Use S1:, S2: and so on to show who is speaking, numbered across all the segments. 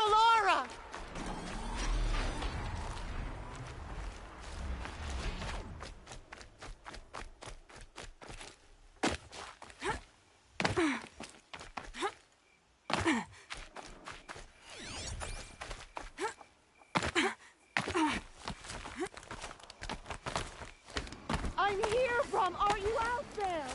S1: Solara! I'm here, Brom. Are you out there?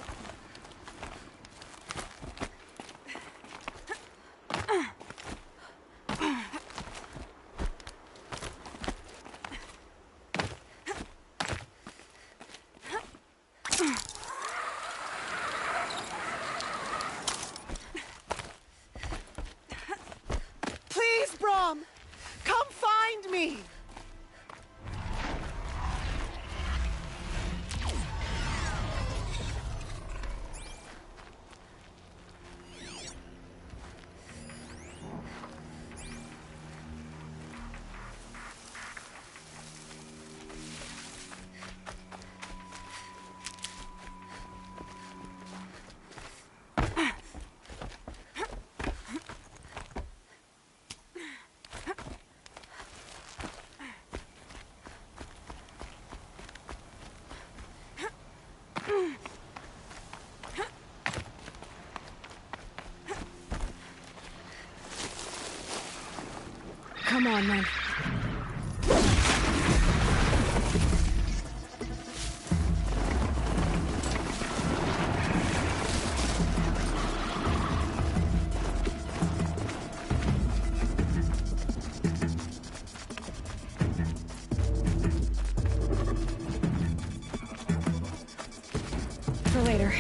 S1: Please, Brom! Come find me!
S2: Come on, then. For later.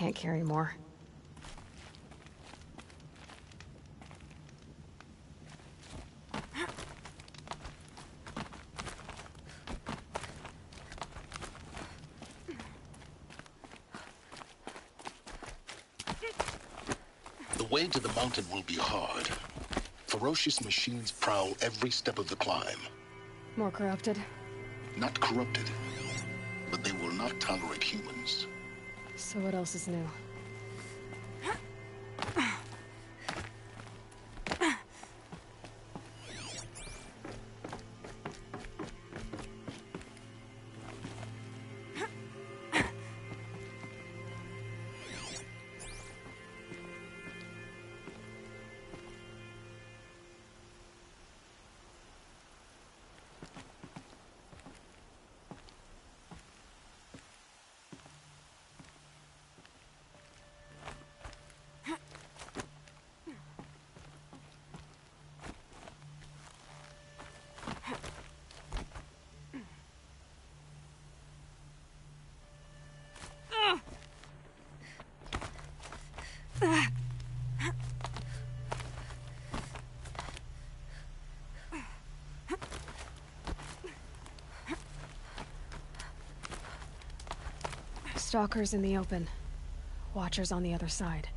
S2: can't carry more.
S3: The way to the mountain will be hard. Ferocious machines prowl every step of the climb.
S2: More corrupted?
S3: Not corrupted, but they will not tolerate humans.
S2: So what else is new? Stalkers in the open. Watchers on the other side.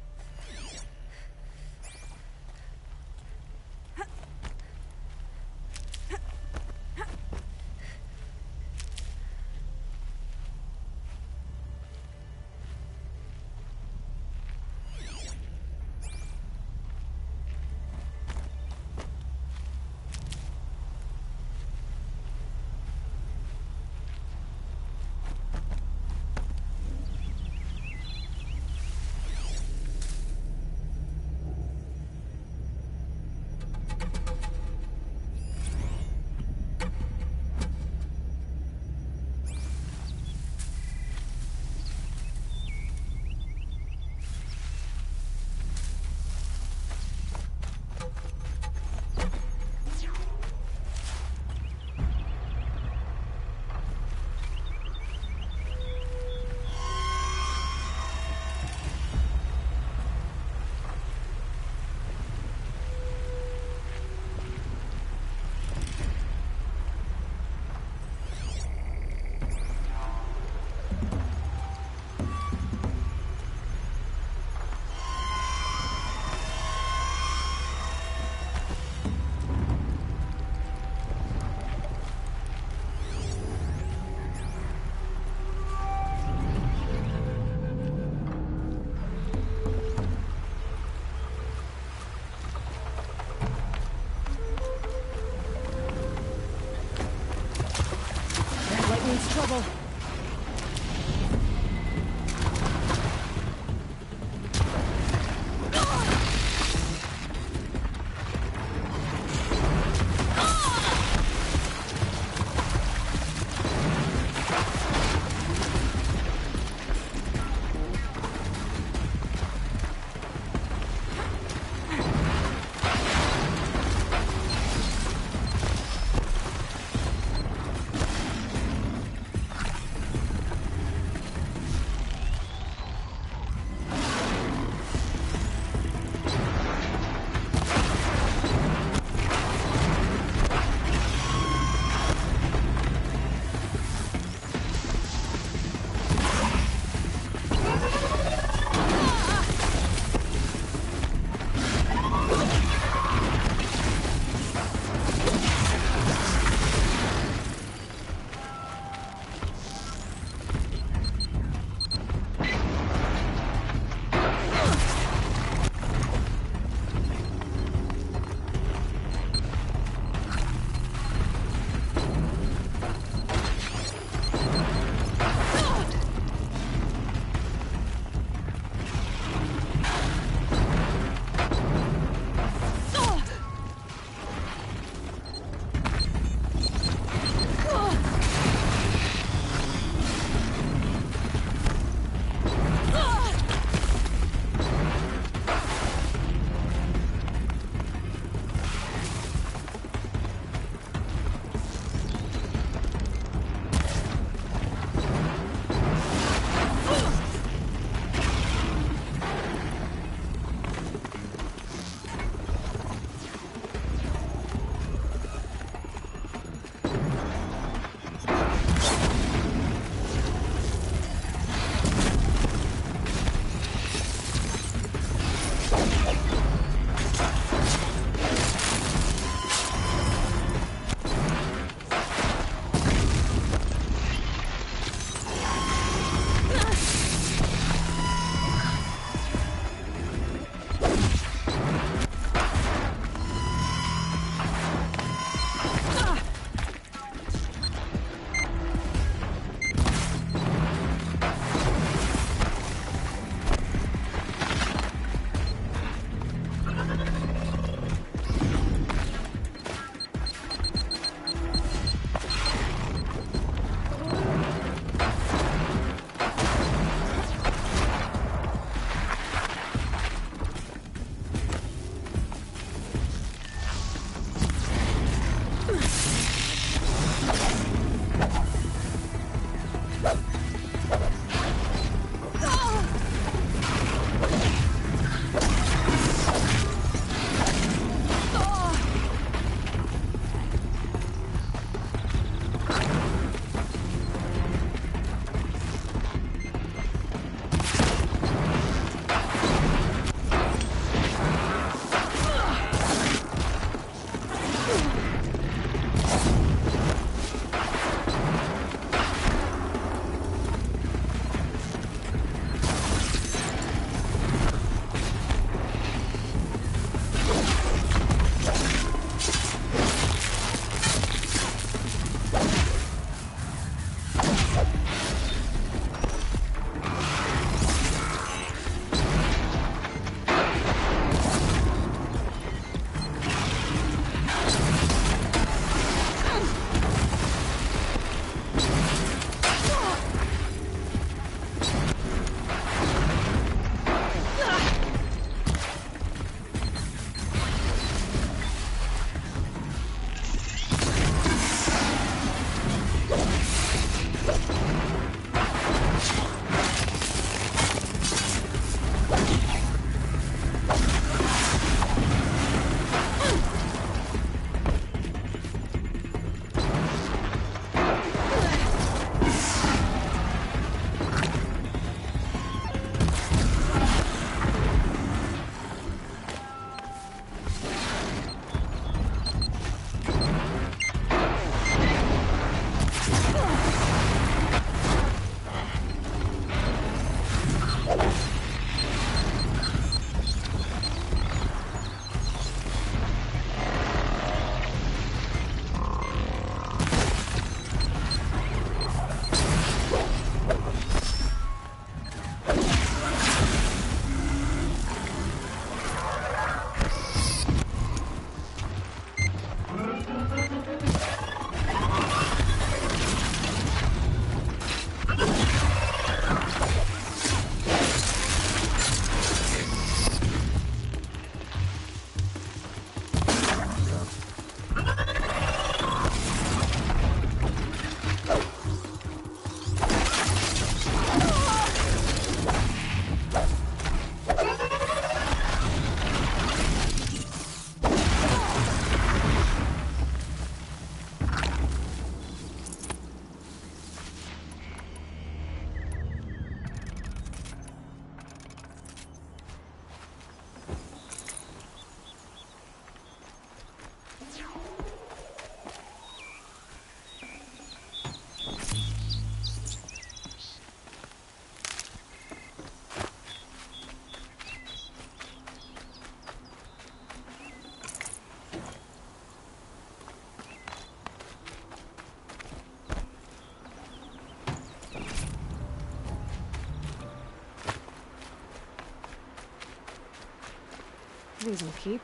S2: these will keep.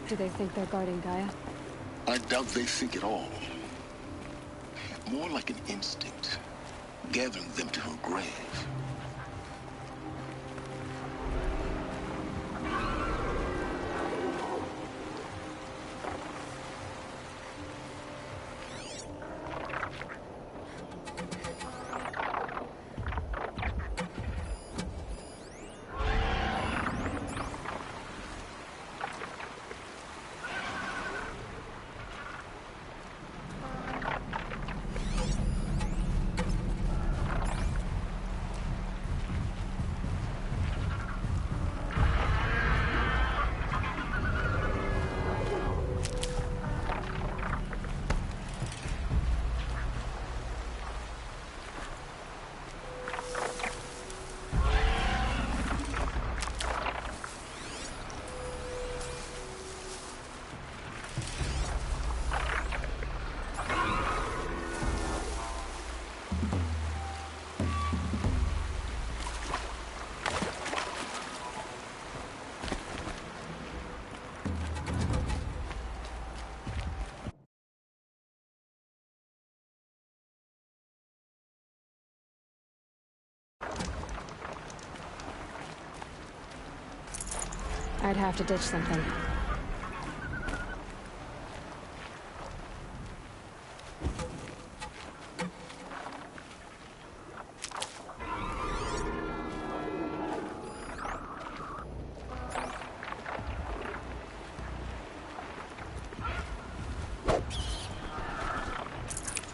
S2: Do they think they're guarding Gaia?
S3: I doubt they think at all. More like an instinct, gathering them to her grave.
S2: I'd have to ditch something.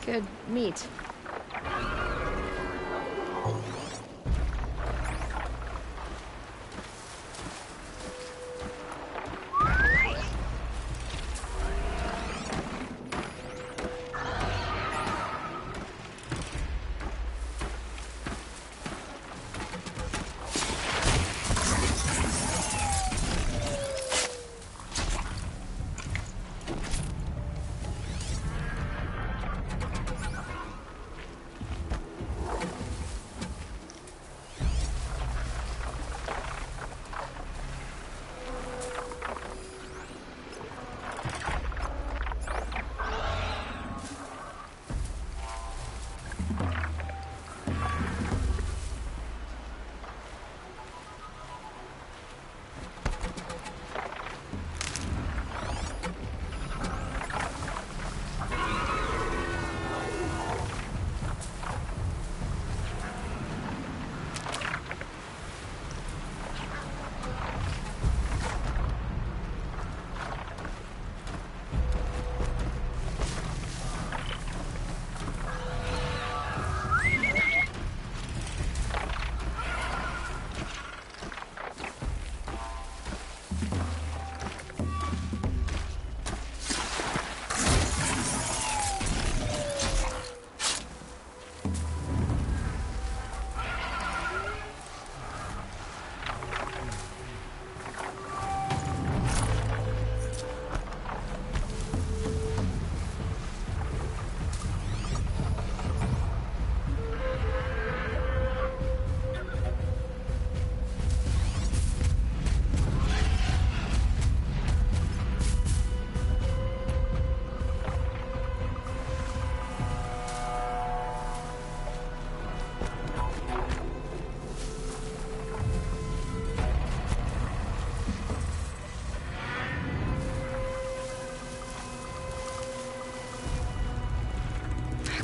S2: Good meat.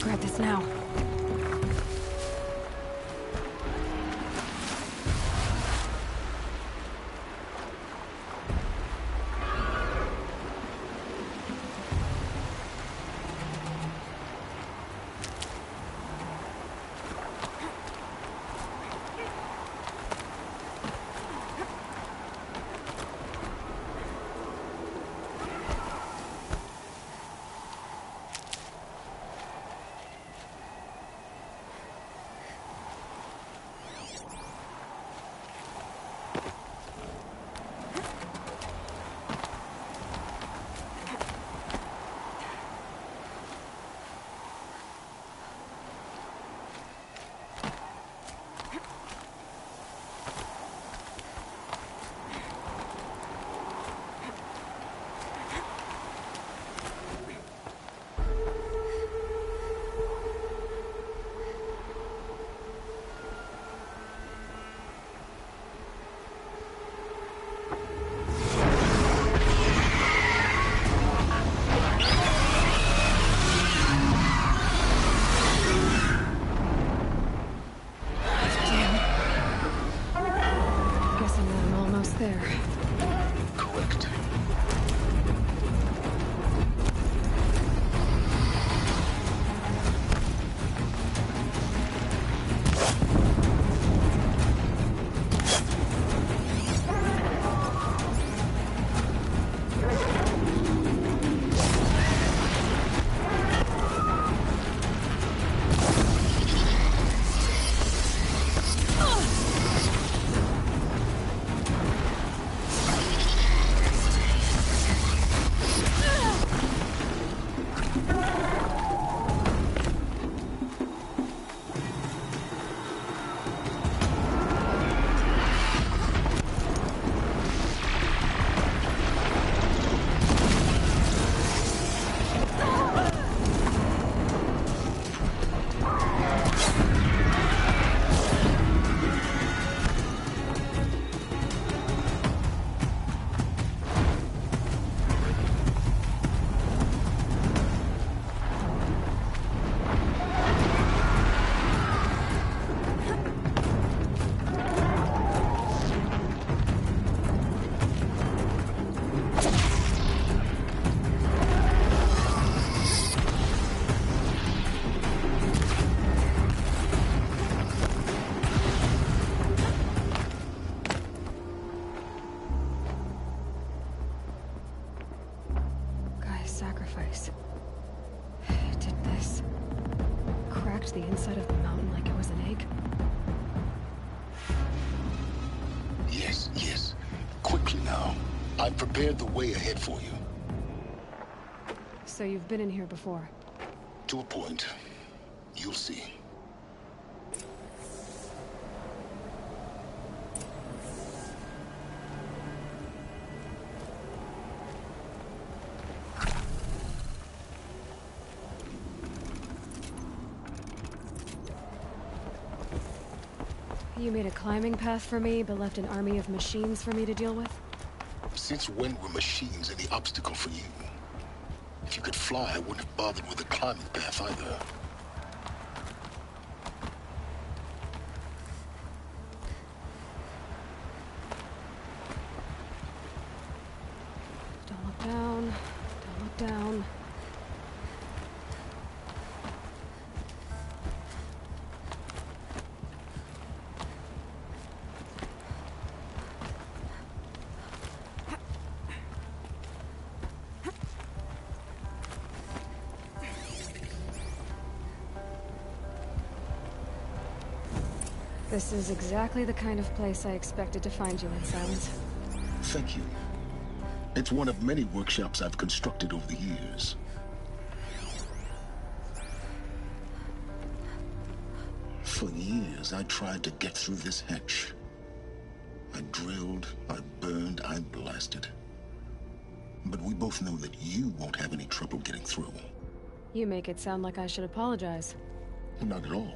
S2: Grab this now. There.
S3: Correct.
S2: Sacrifice. It did this. Cracked the inside of the mountain like it was an egg.
S3: Yes, yes. Quickly now. I've prepared the way ahead for you.
S2: So you've been in here before?
S3: To a point. You'll see.
S2: You made a climbing path for me, but left an army of machines for me to deal with?
S3: Since when were machines any obstacle for you? If you could fly, I wouldn't have bothered with a climbing path either.
S2: Don't look down. Don't look down. This is exactly the kind of place I expected to find you in, Silence.
S3: Thank you. It's one of many workshops I've constructed over the years. For years, I tried to get through this hatch. I drilled, I burned, I blasted. But we both know that you won't have any trouble getting through.
S2: You make it sound like I should apologize.
S3: Not at all.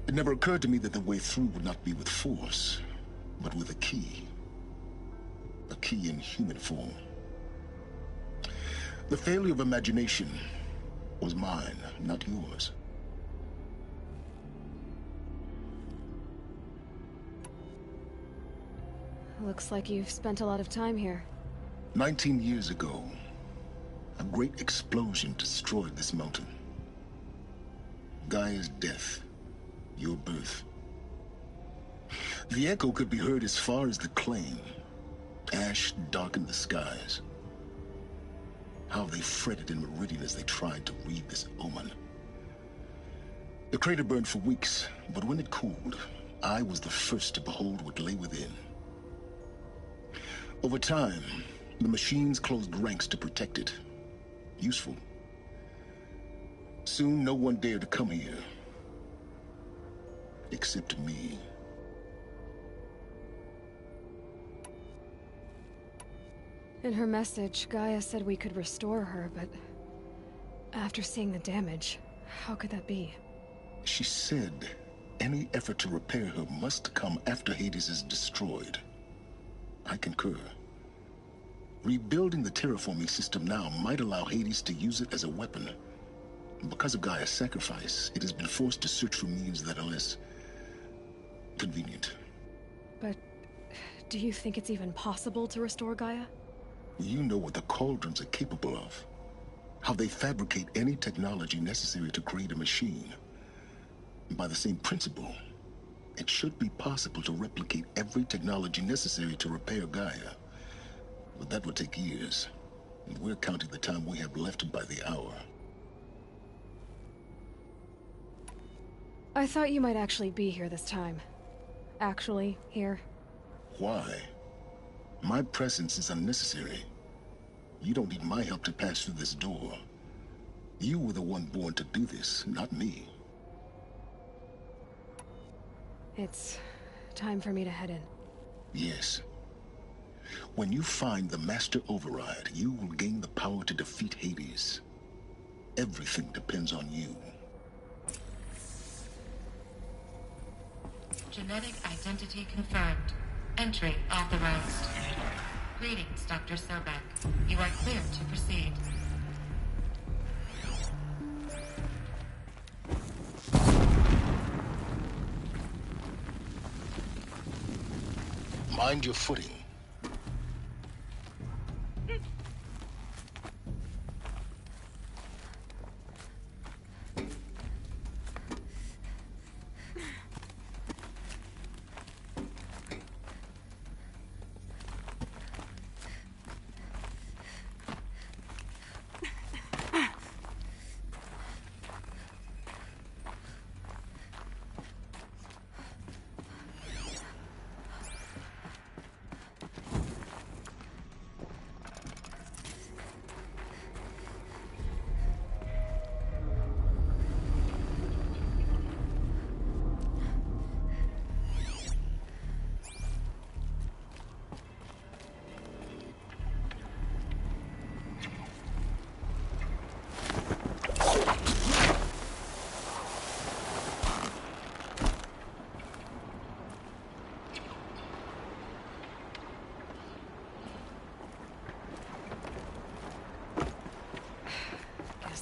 S3: It never occurred to me that the way through would not be with force, but with a key. A key in human form. The failure of imagination was mine, not yours.
S2: Looks like you've spent a lot of time here.
S3: 19 years ago, a great explosion destroyed this mountain. Gaia's death, your birth. The echo could be heard as far as the claim. Ash darkened the skies. How they fretted in Meridian as they tried to read this omen. The crater burned for weeks, but when it cooled, I was the first to behold what lay within. Over time, the machines closed ranks to protect it. Useful. Soon, no one dared to come here. Except me.
S2: In her message, Gaia said we could restore her, but after seeing the damage, how could that be?
S3: She said any effort to repair her must come after Hades is destroyed. I concur. Rebuilding the terraforming system now might allow Hades to use it as a weapon. Because of Gaia's sacrifice, it has been forced to search for means that are less convenient.
S2: But do you think it's even possible to restore Gaia?
S3: You know what the Cauldrons are capable of. How they fabricate any technology necessary to create a machine. By the same principle, it should be possible to replicate every technology necessary to repair Gaia. But that would take years, and we're counting the time we have left by the hour.
S2: I thought you might actually be here this time. Actually, here.
S3: Why? My presence is unnecessary. You don't need my help to pass through this door. You were the one born to do this, not me.
S2: It's time for me to head in.
S3: Yes. When you find the Master Override, you will gain the power to defeat Hades. Everything depends on you.
S4: Genetic identity confirmed. Entry authorized. Greetings, Dr. Sobek. You are clear to proceed.
S3: Mind your footing.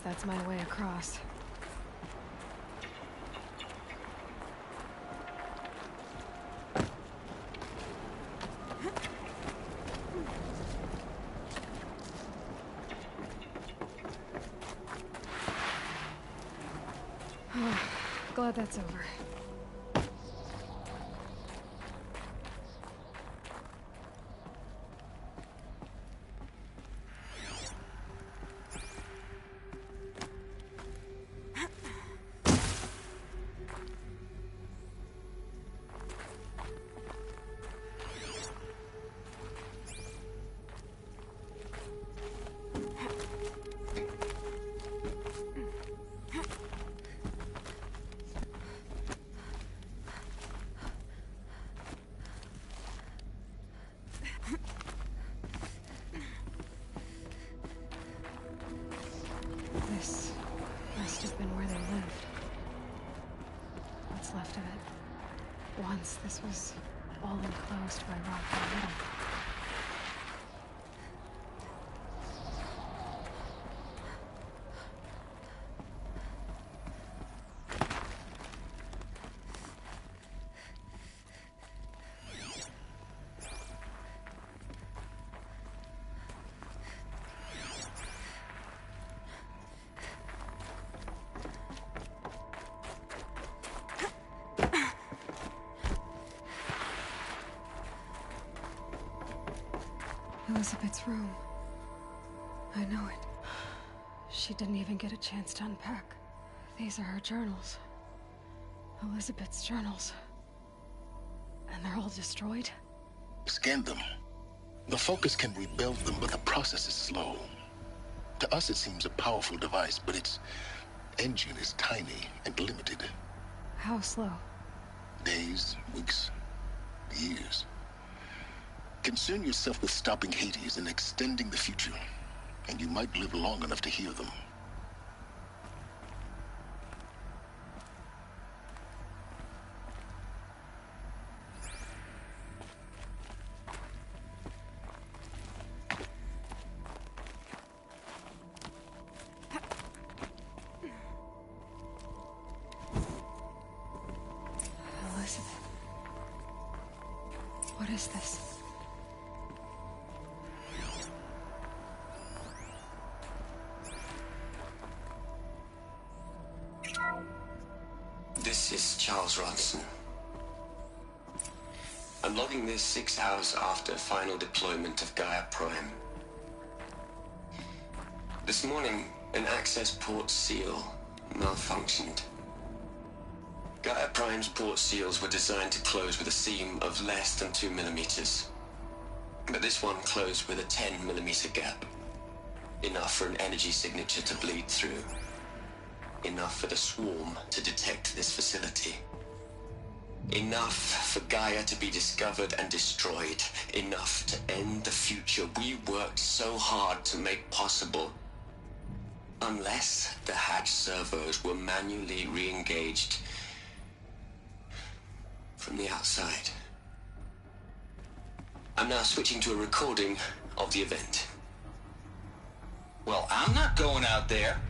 S2: That's my way across. Glad that's over. This must have been where they lived. What's left of it. Once this was all enclosed by rock and metal. Elizabeth's room. I know it. She didn't even get a chance to unpack. These are her journals. Elizabeth's journals. And they're all destroyed?
S3: Scan them. The Focus can rebuild them, but the process is slow. To us, it seems a powerful device, but its engine is tiny and limited.
S2: How slow?
S3: Days, weeks, years. Concern yourself with stopping Hades and extending the future, and you might live long enough to hear them.
S2: Elizabeth. What is this?
S5: This is Charles Ronson. I'm logging this 6 hours after final deployment of Gaia Prime. This morning, an access port seal malfunctioned. Gaia Prime's port seals were designed to close with a seam of less than 2 millimeters. But this one closed with a 10 millimeter gap. Enough for an energy signature to bleed through. Enough for the swarm to detect this facility. Enough for Gaia to be discovered and destroyed. Enough to end the future we worked so hard to make possible. Unless the hatch servos were manually re-engaged from the outside. I'm now switching to a recording of the event.
S6: Well, I'm not going out there.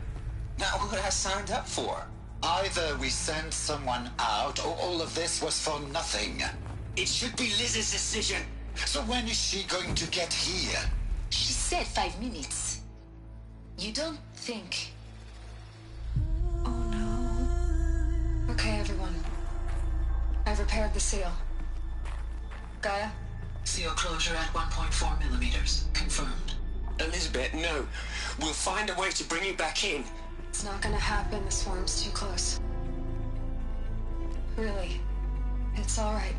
S6: Not what I signed up for.
S7: Either we send someone out, or all of this was for nothing.
S6: It should be Liz's decision.
S7: So when is she going to get here?
S8: She said 5 minutes. You don't think...
S2: Oh no. Okay, everyone. I've repaired the seal. Gaia?
S8: Seal closure at 1.4 millimeters. Confirmed.
S5: Elizabeth, no. We'll find a way to bring you back in.
S2: It's not gonna happen. The swarm's too close. Really. It's alright.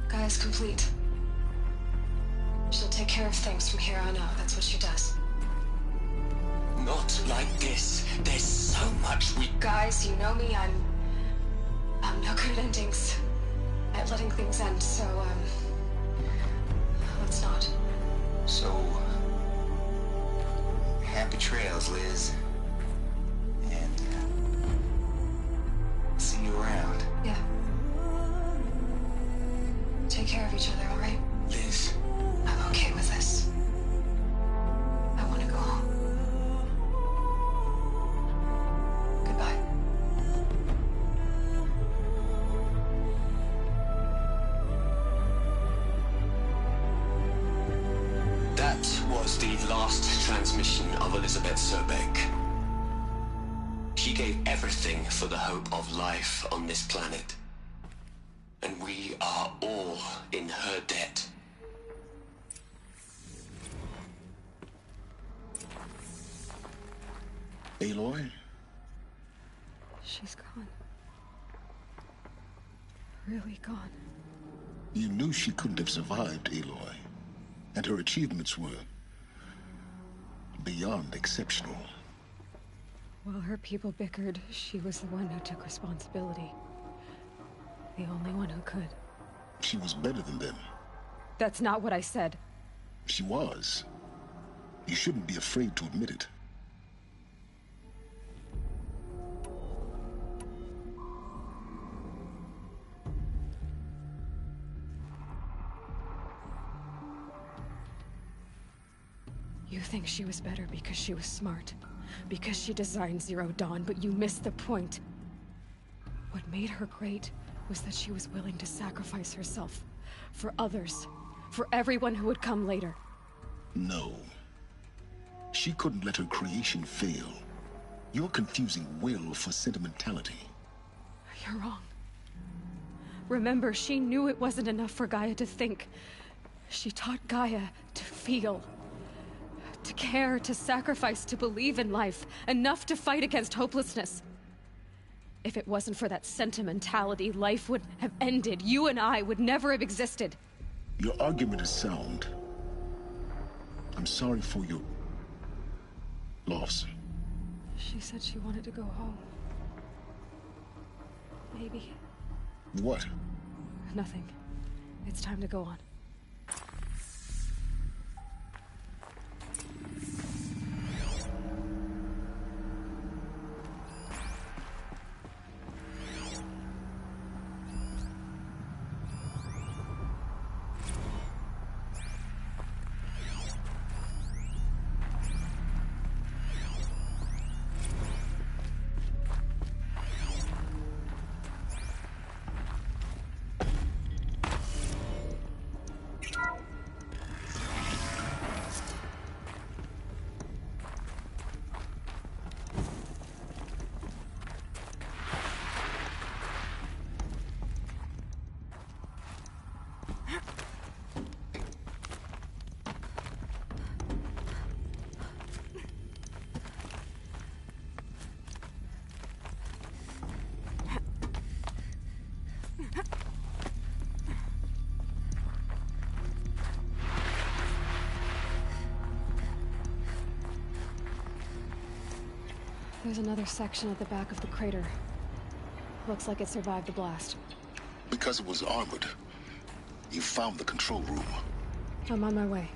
S2: Gaia's complete. She'll take care of things from here on out. That's what she does.
S5: Not like this. There's so much we...
S2: Guys, you know me. I'm no good at endings. At letting things end, so, let's not.
S6: So... happy trails, Liz. And, see you around.
S2: Yeah. Take care of each other, alright?
S5: Liz.
S2: I'm okay with this. I want to go home. Goodbye.
S5: That was the last transmission of Elizabeth Sobeck. She gave everything for the hope of life on this planet. And we are all in her debt.
S3: Aloy?
S2: She's gone. Really gone.
S3: You knew she couldn't have survived, Aloy. And her achievements were beyond exceptional.
S2: While her people bickered, she was the one who took responsibility. The only one who could.
S3: She was better than them.
S2: That's not what I said.
S3: She was. You shouldn't be afraid to admit it.
S2: You think she was better because she was smart, because she designed Zero Dawn, but you missed the point. What made her great was that she was willing to sacrifice herself for others, for everyone who would come later.
S3: No. She couldn't let her creation fail. You're confusing will for sentimentality.
S2: You're wrong. Remember, she knew it wasn't enough for Gaia to think. She taught Gaia to feel, to care, to sacrifice, to believe in life, enough to fight against hopelessness. If it wasn't for that sentimentality, life would have ended. You and I would never have existed.
S3: Your argument is sound. I'm sorry for your loss.
S2: She said she wanted to go home. Maybe.
S3: What?
S2: Nothing. It's time to go on. There's another section at the back of the crater. Looks like it survived the blast.
S3: Because it was armored. You found the control room.
S2: I'm on my way.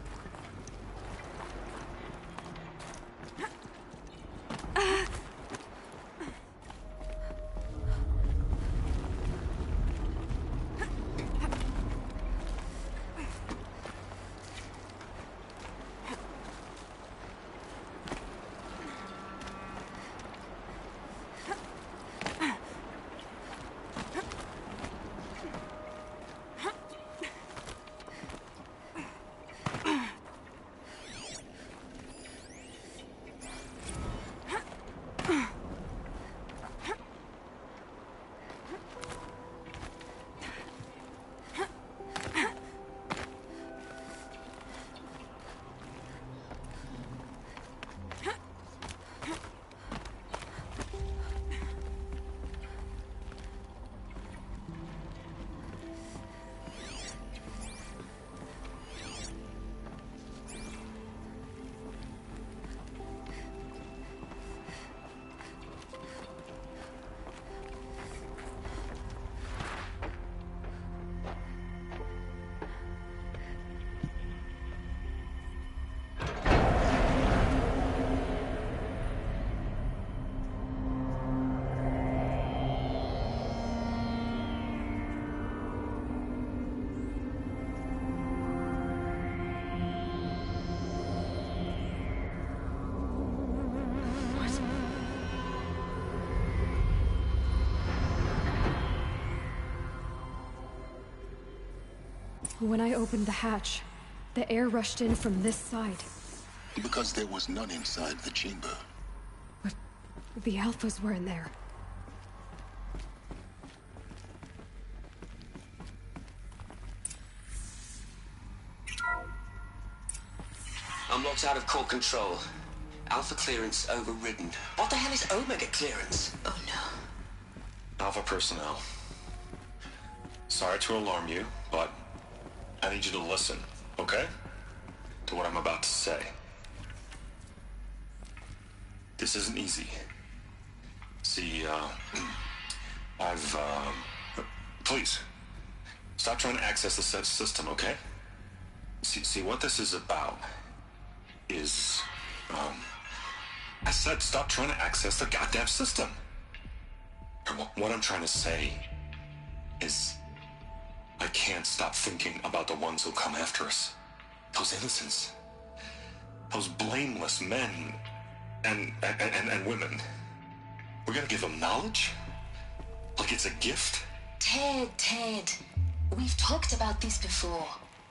S2: When I opened the hatch, the air rushed in from this side.
S3: Because there was none inside the chamber.
S2: But the Alphas were in there.
S5: I'm locked out of core control. Alpha clearance overridden. What the hell is Omega clearance? Oh no.
S9: Alpha personnel. Sorry to alarm you, but I need you to listen, okay? To what I'm about to say. This isn't easy. See, please, stop trying to access the system, okay? See, what this is about is, I said stop trying to access the goddamn system. What I'm trying to say is, I can't stop thinking about the ones who come after us. Those innocents. Those blameless men and women. We're gonna give them knowledge? Like it's a gift?
S8: Ted. We've talked about this before.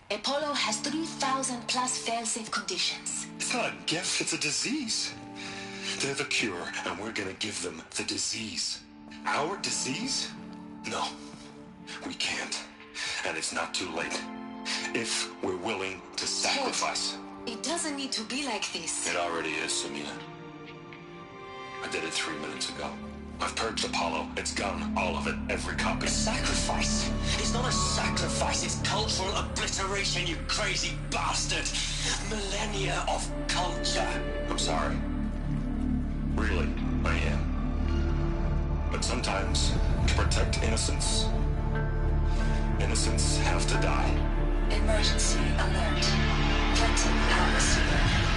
S8: Apollo has 3,000 plus fail-safe conditions.
S9: It's not a gift, it's a disease. They're the cure, and we're gonna give them the disease. Our disease? No, we can't. And it's not too late. if we're willing to sacrifice.
S8: It doesn't need to be like this.
S9: It already is, Samina. I did it 3 minutes ago. I've purged Apollo. It's gone. All of it. Every copy.
S5: Sacrifice? It's not a sacrifice, it's cultural obliteration, you crazy bastard! Millennia of culture!
S9: I'm sorry. Really, I am. But sometimes, to protect innocence, innocents have to die.
S8: Emergency alert. Planting atmosphere.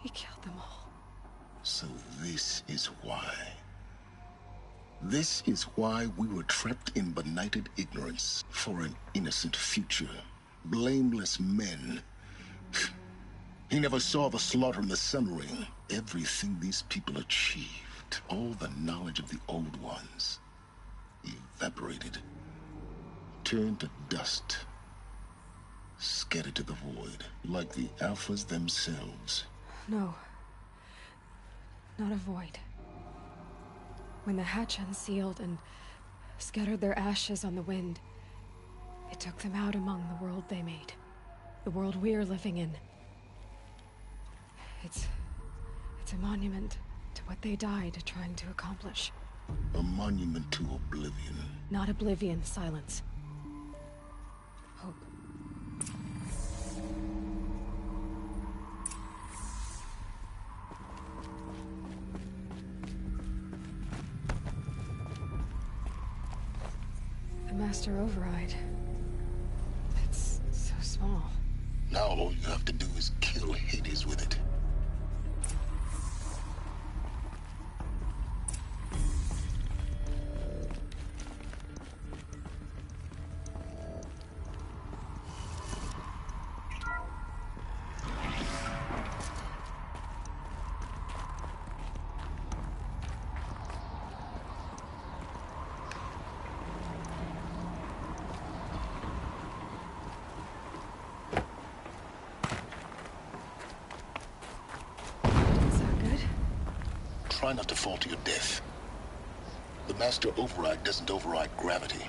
S2: He killed them all.
S3: So this is why. This is why we were trapped in benighted ignorance for an innocent future. Blameless men. He never saw the slaughter in the Sun Ring. Everything these people achieved, all the knowledge of the old ones, evaporated, turned to dust, scattered to the void, like the Alphas themselves.
S2: No. Not a void. When the hatch unsealed and scattered their ashes on the wind, it took them out among the world they made. The world we're living in. It's a monument to what they died trying to accomplish.
S3: A monument to oblivion.
S2: Not oblivion, silence. Hope. The Master Override. It's so small.
S3: Now all you have to do is kill Hades with it. Try not to fall to your death. The Master Override doesn't override gravity.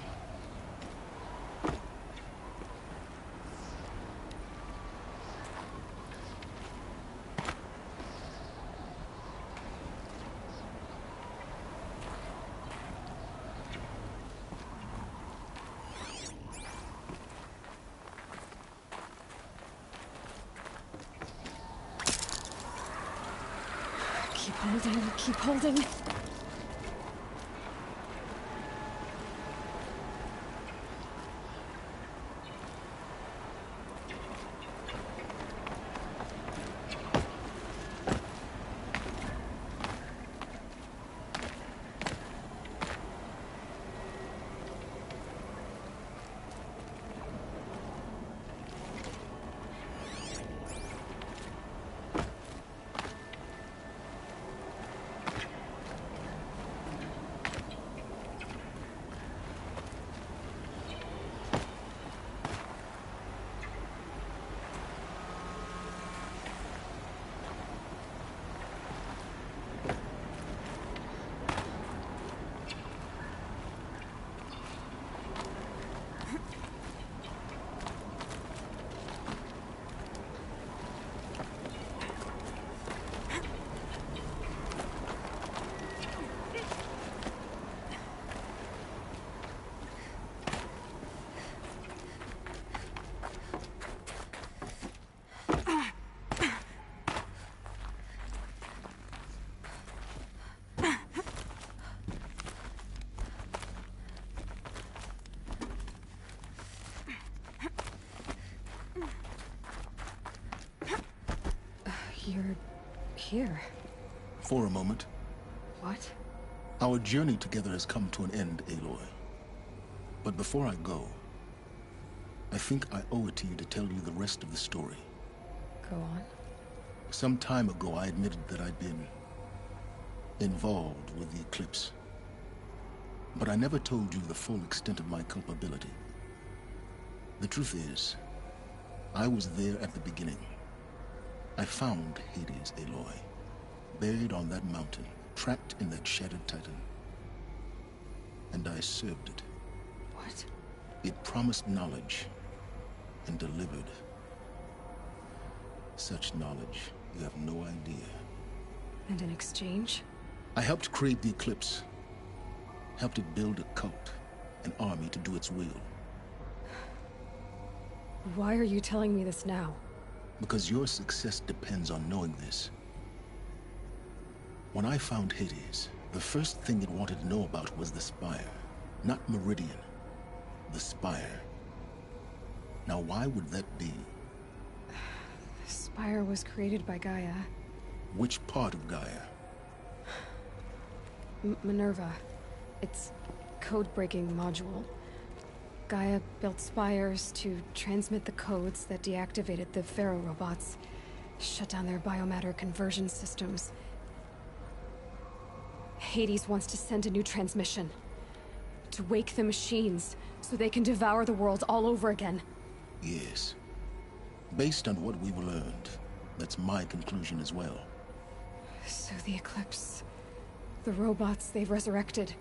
S2: Keep holding, keep holding. You're here.
S3: For a moment.
S2: What?
S3: Our journey together has come to an end, Aloy. But before I go, I think I owe it to you to tell you the rest of the story.
S2: Go on.
S3: Some time ago, I admitted that I'd been involved with the eclipse. But I never told you the full extent of my culpability. The truth is, I was there at the beginning. I found Hades, Aloy, buried on that mountain, trapped in that shattered titan. And I served it.
S2: What?
S3: It promised knowledge and delivered. Such knowledge, you have no idea.
S2: And in exchange?
S3: I helped create the Eclipse. Helped it build a cult, an army to do its will.
S2: Why are you telling me this now?
S3: Because your success depends on knowing this. When I found Hades, the first thing it wanted to know about was the Spire. Not Meridian. The Spire. Now why would that be?
S2: The Spire was created by Gaia.
S3: Which part of Gaia?
S2: Minerva. It's code-breaking module. Gaia built spires to transmit the codes that deactivated the Pharaoh robots, shut down their biomatter conversion systems. Hades wants to send a new transmission. To wake the machines, so they can devour the world all over again.
S3: Yes. Based on what we've learned, that's my conclusion as well.
S2: So the Eclipse... the robots they've resurrected...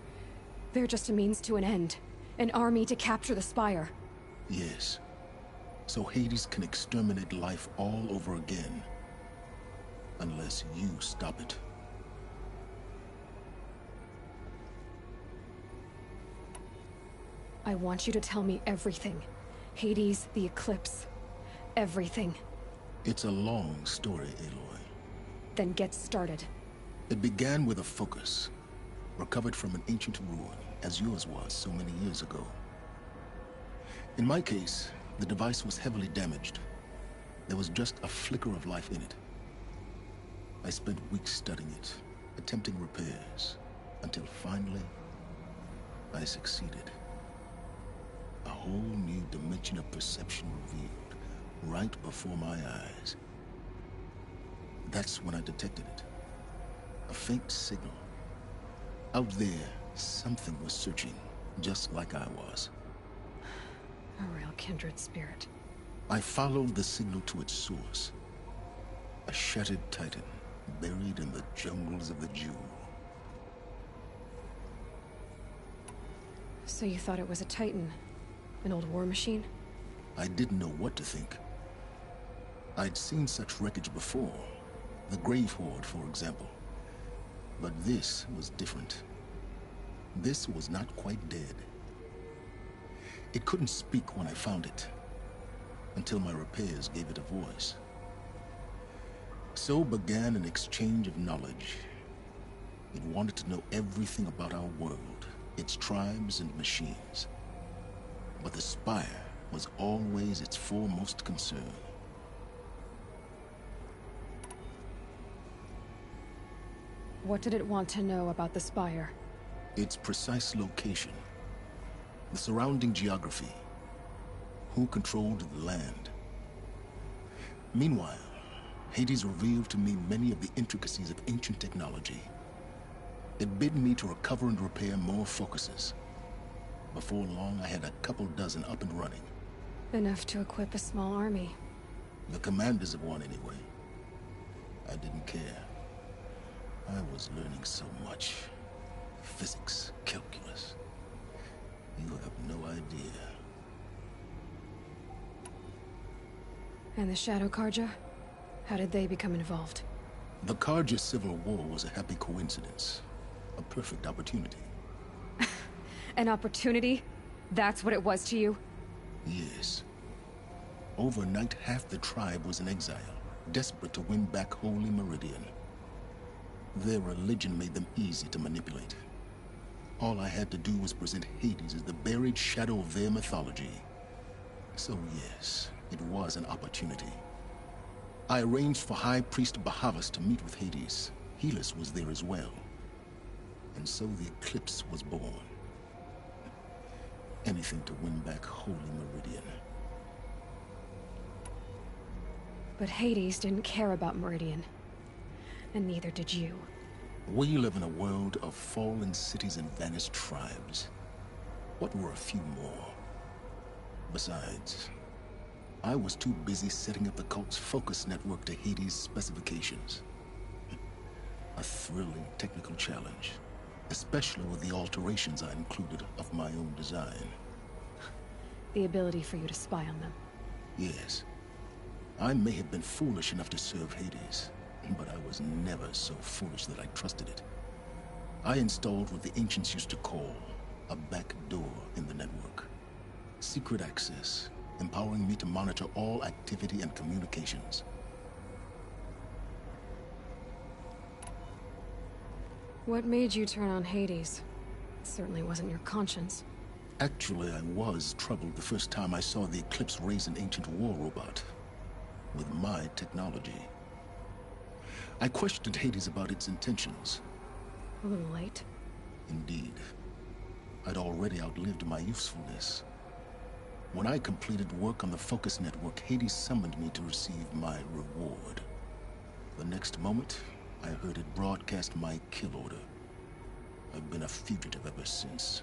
S2: they're just a means to an end. An army to capture the Spire.
S3: Yes. So Hades can exterminate life all over again. Unless you stop it.
S2: I want you to tell me everything. Hades, the Eclipse. Everything.
S3: It's a long story, Aloy.
S2: Then get started.
S3: It began with a focus. Recovered from an ancient ruin, as yours was so many years ago. In my case, the device was heavily damaged. There was just a flicker of life in it. I spent weeks studying it, attempting repairs, until finally, I succeeded. A whole new dimension of perception revealed, right before my eyes. That's when I detected it. A faint signal. Out there, something was searching, just like I was.
S2: A real kindred spirit.
S3: I followed the signal to its source. A shattered titan, buried in the jungles of the Jewel.
S2: So you thought it was a titan? An old war machine?
S3: I didn't know what to think. I'd seen such wreckage before. The Grave Horde, for example. But this was different. This was not quite dead. It couldn't speak when I found it, until my repairs gave it a voice. So began an exchange of knowledge. It wanted to know everything about our world, its tribes and machines. But the Spire was always its foremost concern.
S2: What did it want to know about the Spire?
S3: Its precise location. The surrounding geography. Who controlled the land. Meanwhile, Hades revealed to me many of the intricacies of ancient technology. It bid me to recover and repair more focuses. Before long, I had a couple dozen up and running.
S2: Enough to equip a small army.
S3: The commanders of one, anyway. I didn't care. I was learning so much. Physics, calculus. You have no idea.
S2: And the Shadow Karja? How did they become involved?
S3: The Karja Civil War was a happy coincidence. A perfect opportunity.
S2: An opportunity? That's what it was to you?
S3: Yes. Overnight, half the tribe was in exile, desperate to win back Holy Meridian. Their religion made them easy to manipulate. All I had to do was present Hades as the buried shadow of their mythology. So yes, it was an opportunity. I arranged for High Priest Bahavas to meet with Hades. Helis was there as well. And so the Eclipse was born. Anything to win back Holy Meridian.
S2: But Hades didn't care about Meridian. And neither did you.
S3: We live in a world of fallen cities and vanished tribes. What were a few more? Besides, I was too busy setting up the cult's focus network to Hades' specifications. A thrilling technical challenge, especially with the alterations I included of my own design.
S2: The ability for you to spy on them.
S3: Yes. I may have been foolish enough to serve Hades, but I was never so foolish that I trusted it. I installed what the ancients used to call a back door in the network. Secret access, empowering me to monitor all activity and communications.
S2: What made you turn on Hades? It certainly wasn't your conscience.
S3: Actually, I was troubled the first time I saw the Eclipse raise an ancient war robot with my technology. I questioned Hades about its intentions.
S2: A little late.
S3: Indeed. I'd already outlived my usefulness. When I completed work on the Focus Network, Hades summoned me to receive my reward. The next moment, I heard it broadcast my kill order. I've been a fugitive ever since.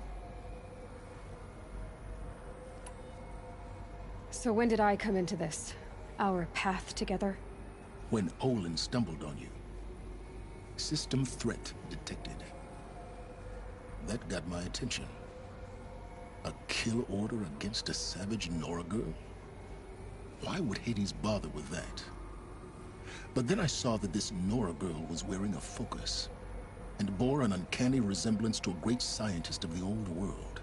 S2: So when did I come into this? Our path together?
S3: When Olin stumbled on you. System threat detected. That got my attention. A kill order against a savage Nora girl? Why would Hades bother with that? But then I saw that this Nora girl was wearing a focus, and bore an uncanny resemblance to a great scientist of the old world.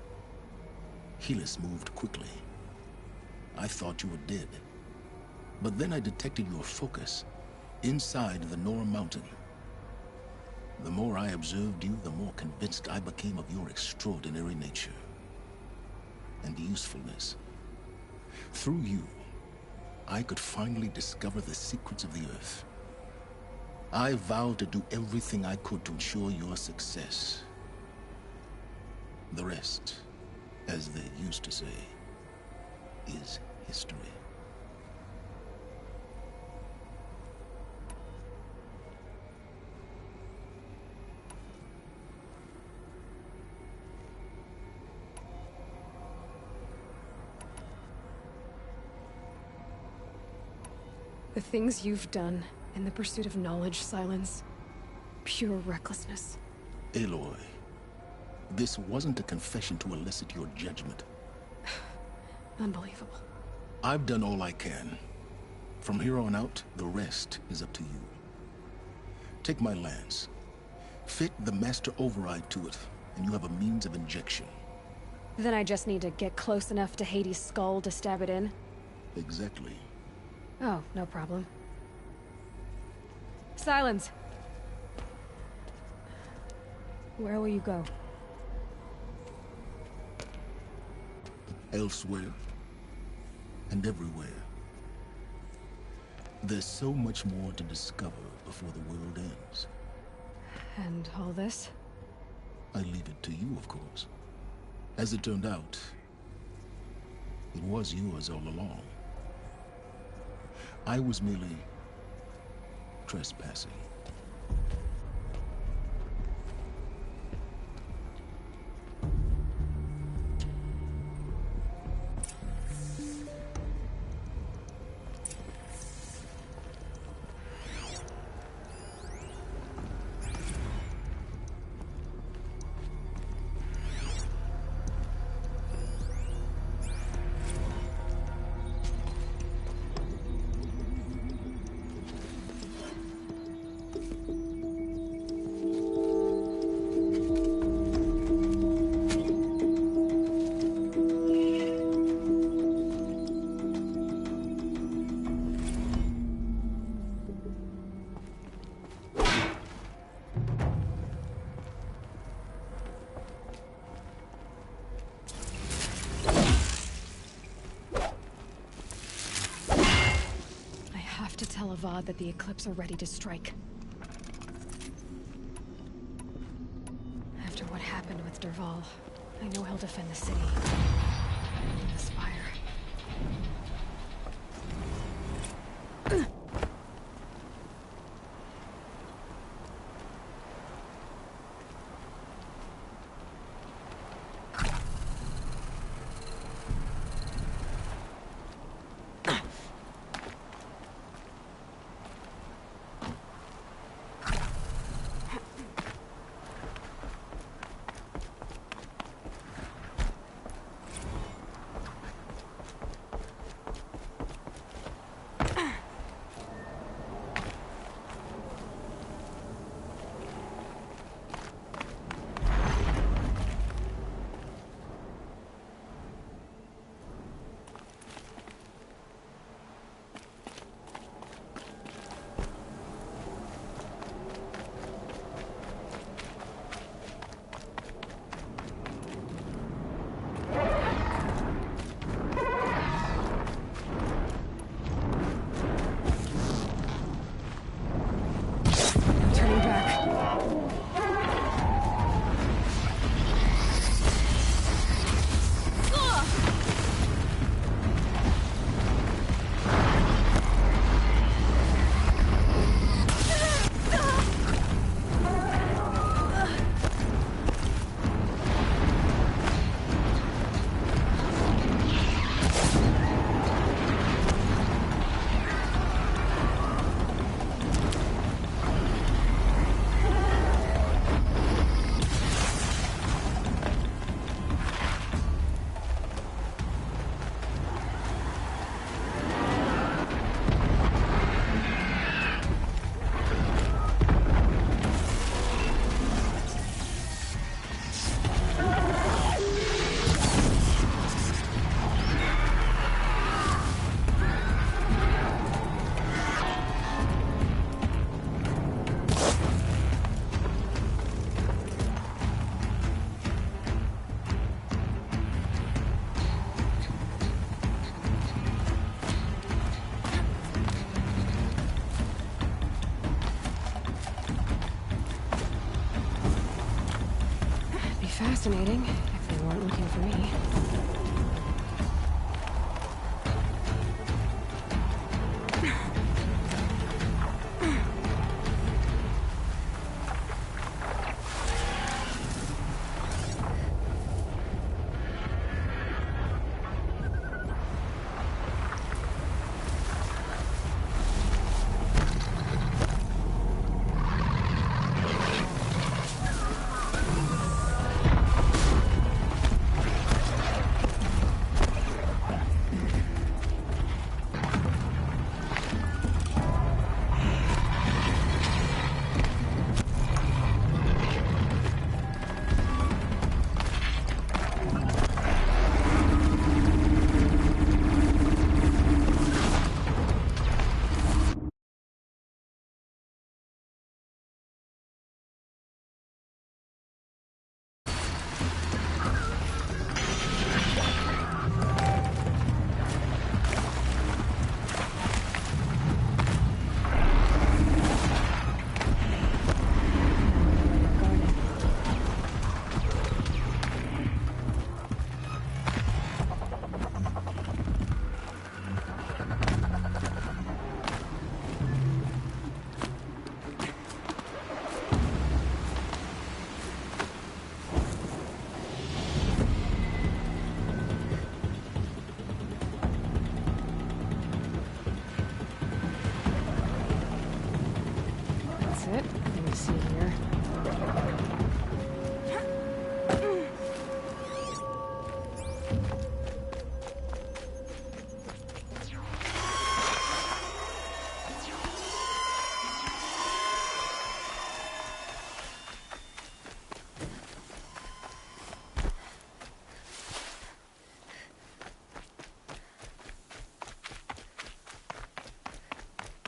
S3: Helis moved quickly. I thought you were dead. But then I detected your focus inside the Nora mountain. The more I observed you, the more convinced I became of your extraordinary nature and usefulness. Through you, I could finally discover the secrets of the Earth. I vowed to do everything I could to ensure your success. The rest, as they used to say, is history.
S2: The things you've done in the pursuit of knowledge, Silence. Pure recklessness.
S3: Aloy, this wasn't a confession to elicit your judgment.
S2: Unbelievable.
S3: I've done all I can. From here on out, the rest is up to you. Take my lance. Fit the master override to it, and you have a means of injection.
S2: Then I just need to get close enough to Hades' skull to stab it in?
S3: Exactly.
S2: Oh, no problem. Silence! Where will you go?
S3: Elsewhere. And everywhere. There's so much more to discover before the world ends.
S2: And all this?
S3: I leave it to you, of course. As it turned out, it was yours all along. I was merely trespassing.
S2: Tell Avad that the Eclipse are ready to strike. After what happened with Dervahl, I know he'll defend the city. The Spire. fascinating, if they weren't looking for me. That's it. Let me see here.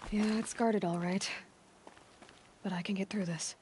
S2: Yeah, it's guarded all right. But I can get through this.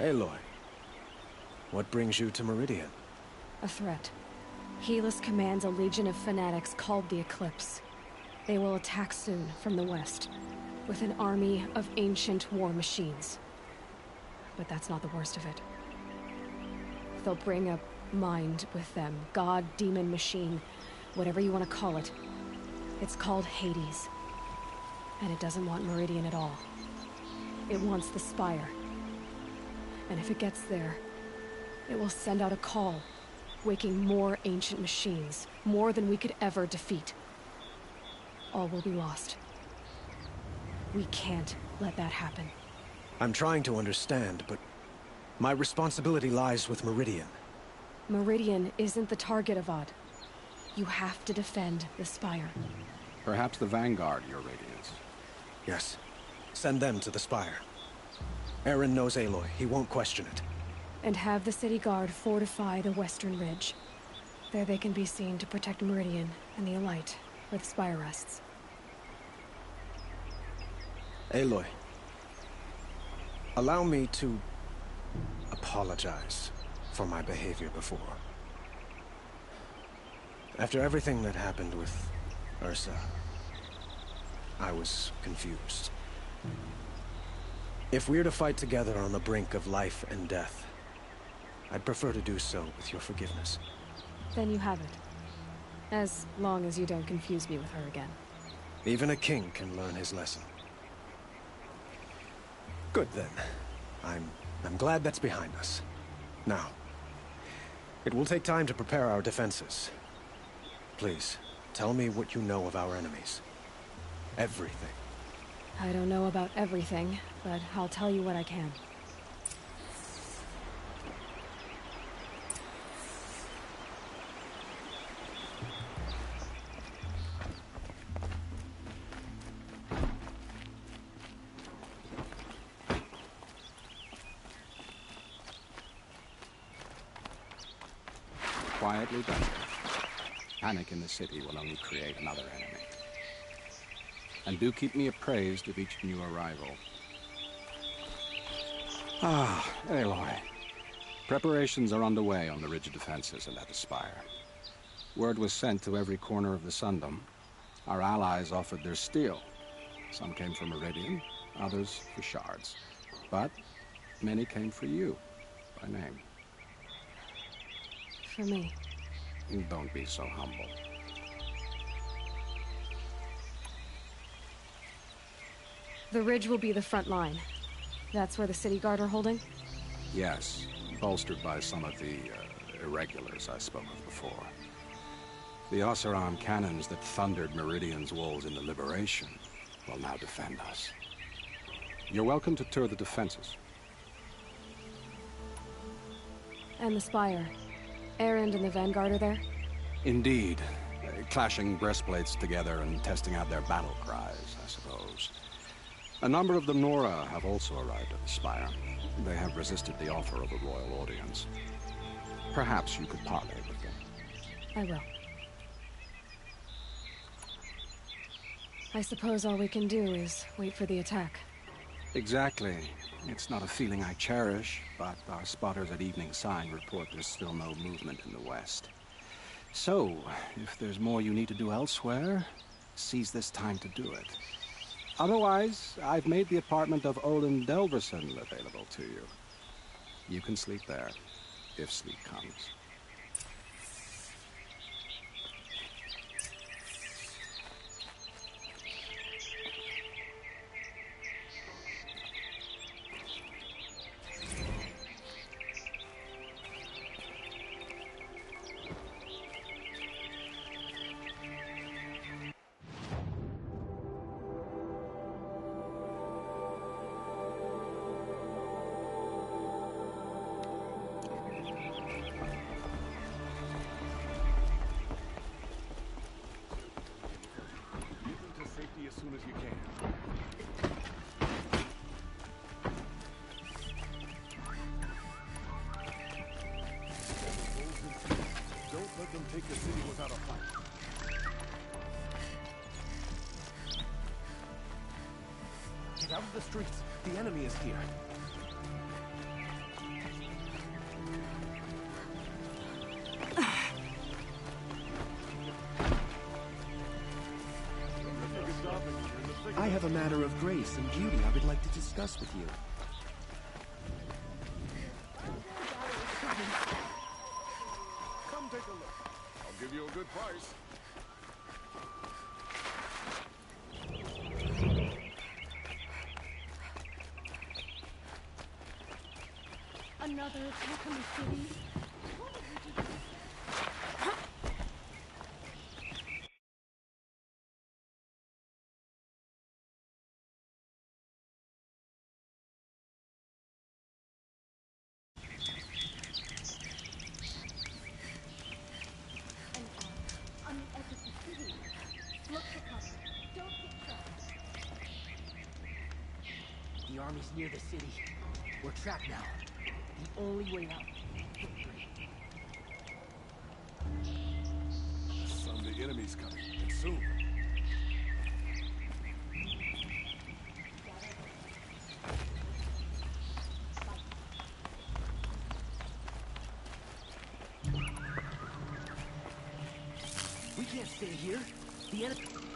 S10: Aloy, what brings you to Meridian?
S2: A threat. Helis commands a legion of fanatics called the Eclipse. They will attack soon from the west, with an army of ancient war machines. But that's not the worst of it. They'll bring a mind with them. God, demon, machine, whatever you want to call it. It's called Hades. And it doesn't want Meridian at all. It wants the Spire. And if it gets there, it will send out a call, waking more ancient machines, more than we could ever defeat. All will be lost. We can't let that happen.
S10: I'm trying to understand, but my responsibility lies with Meridian.
S2: Meridian isn't the target, Avad. You have to defend the Spire.
S11: Perhaps the Vanguard, your Radiance.
S10: Yes. Send them to the Spire. Aaron knows Aloy. He won't question it.
S2: And have the City Guard fortify the Western Ridge. There they can be seen to protect Meridian and the Elite, where the Spire rests.
S10: Aloy, allow me to apologize for my behavior before. After everything that happened with Ursa, I was confused. If we're to fight together on the brink of life and death, I'd prefer to do so with your forgiveness.
S2: Then you have it. As long as you don't confuse me with her again.
S10: Even a king can learn his lesson. Good then. I'm glad that's behind us. Now, it will take time to prepare our defenses. Please, tell me what you know of our enemies. Everything.
S2: I don't know about everything, but I'll tell you what I can.
S11: Quietly done. Panic in the city will only create another enemy. And do keep me appraised of each new arrival. Ah, Aloy. Preparations are underway on the ridge of defenses and at the Spire. Word was sent to every corner of the Sundom. Our allies offered their steel. Some came for Meridian, others for shards. But many came for you, by name.
S2: For me.
S11: Don't be so humble.
S2: The ridge will be the front line. That's where the City Guard are holding?
S11: Yes, bolstered by some of the irregulars I spoke of before. The Oseram cannons that thundered Meridian's walls in the Liberation will now defend us. You're welcome to tour the defenses.
S2: And the Spire. Erend and the Vanguard are there?
S11: Indeed. Clashing breastplates together and testing out their battle cries, I suppose. A number of the Nora have also arrived at the Spire. They have resisted the offer of a royal audience. Perhaps you could parley with them.
S2: I will. I suppose all we can do is wait for the attack.
S11: Exactly. It's not a feeling I cherish, but our spotters at Evening Sign report there's still no movement in the west. So, if there's more you need to do elsewhere, seize this time to do it. Otherwise, I've made the apartment of Olin Delverson available to you. You can sleep there, if sleep comes.
S12: Take the city without a fight. Get out of the streets. The enemy is here.
S13: have a matter of grace and beauty I would like to discuss with you.
S12: Come take a look. I'll give you a good price.
S1: Another attack on the city? On the edge of the city. Look for cover. Don't get trapped.
S14: The army's near the city. We're trapped now. The only way out.
S12: Son, the enemy's coming. And soon.
S14: We can't stay here. The enemy...